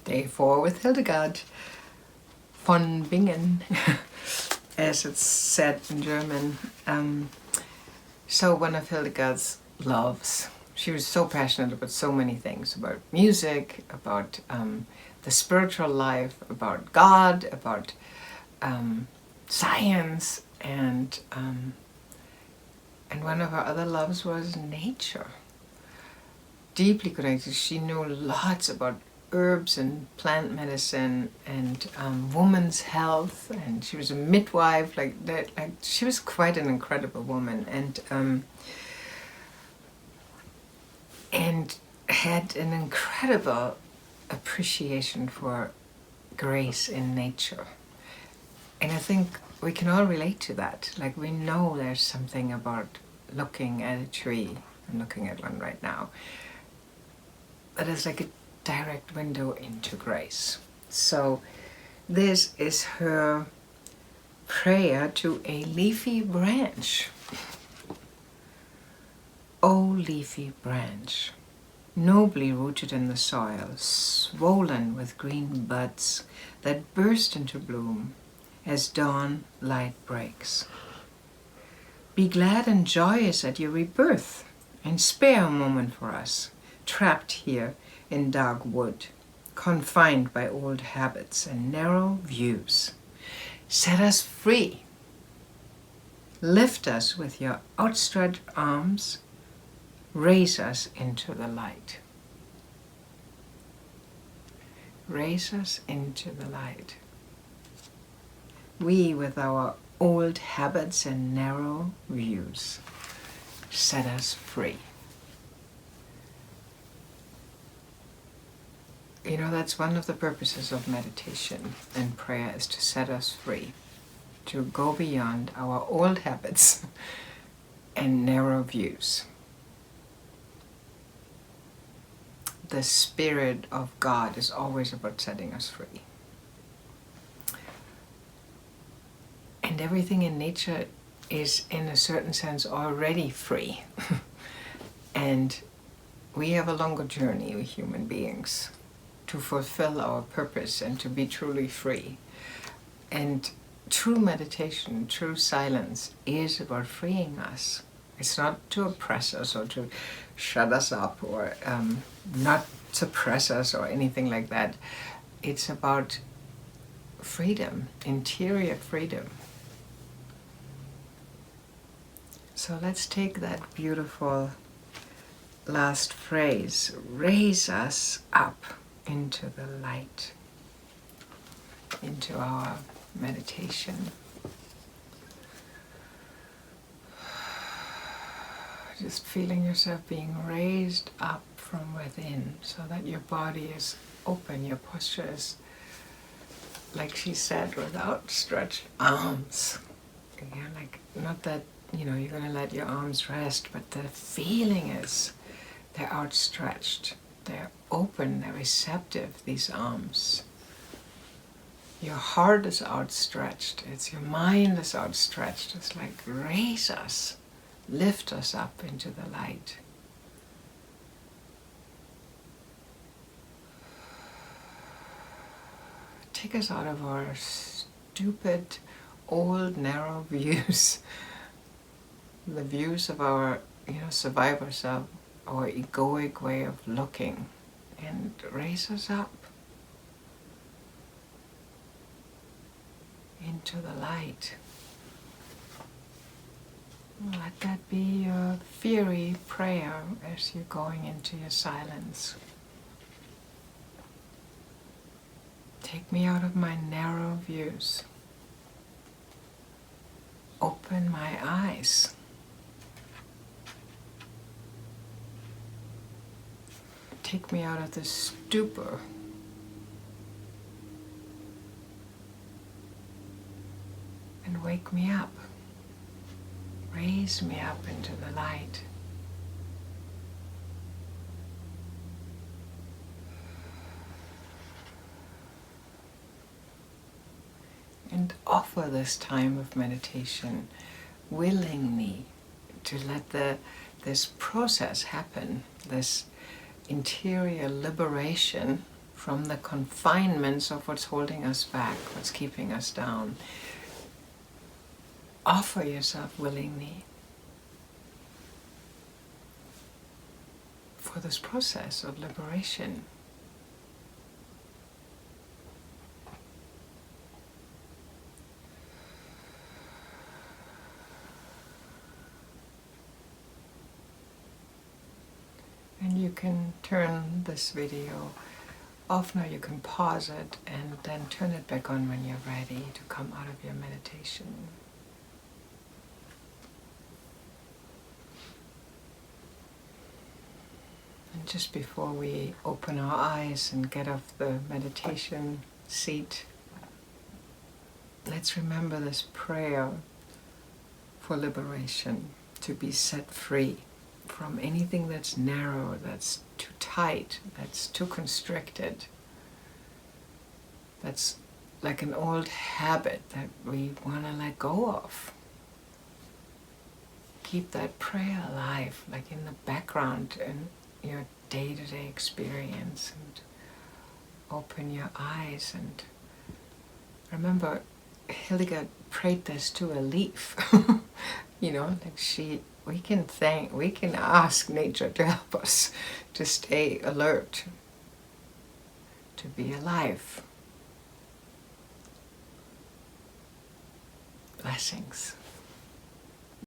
Day 4 with Hildegard von Bingen, as it's said in German. So one of Hildegard's loves. She was so passionate about so many things, about music, about the spiritual life, about God, about science, and one of her other loves was nature. Deeply connected. She knew lots about herbs and plant medicine and woman's health, and she was a midwife. Like she was quite an incredible woman, and had an incredible appreciation for grace in nature. And I think we can all relate to that. Like, we know there's something about looking at a tree. I'm looking at one right now. That is like a direct window into grace. So this is her prayer to a leafy branch. O leafy branch, nobly rooted in the soil, swollen with green buds that burst into bloom as dawn light breaks. Be glad and joyous at your rebirth, and spare a moment for us, trapped here in dark wood, confined by old habits and narrow views. Set us free. Lift us with your outstretched arms. Raise us into the light. Raise us into the light. We, with our old habits and narrow views, set us free. You know, that's one of the purposes of meditation and prayer, is to set us free, to go beyond our old habits and narrow views. The Spirit of God is always about setting us free. And everything in nature is, in a certain sense, already free. And we have a longer journey, we human beings, to fulfill our purpose and to be truly free. And true meditation, true silence is about freeing us. It's not to oppress us or to shut us up or not suppress us or anything like that. It's about freedom, interior freedom. So let's take that beautiful last phrase, raise us up into the light, into our meditation. Just feeling yourself being raised up from within, so that your body is open, your posture is, like she said, with outstretched arms. Again, like, not that, you're going to let your arms rest, but the feeling is they're outstretched, they're open, they're receptive, these arms. Your heart is outstretched, it's your mind is outstretched. It's like, raise us, lift us up into the light. Take us out of our stupid, old, narrow views. The views of our, survivors, of our egoic way of looking, and raise us up into the light. Let that be your fiery prayer as you're going into your silence. Take me out of my narrow views. Open my eyes. Take me out of the stupor. And wake me up. Raise me up into the light. And offer this time of meditation willingly, to let this process happen, this interior liberation from the confinements of what's holding us back, what's keeping us down. Offer yourself willingly for this process of liberation. And you can turn this video off now, you can pause it and then turn it back on when you're ready to come out of your meditation. And just before we open our eyes and get off the meditation seat, let's remember this prayer for liberation, to be set free from anything that's narrow, that's too tight, that's too constricted, that's like an old habit that we want to let go of. Keep that prayer alive, like in the background in your day-to-day experience, and open your eyes. And remember, Hildegard prayed this to a leaf. You know, like we can ask nature to help us to stay alert, to be alive. Blessings.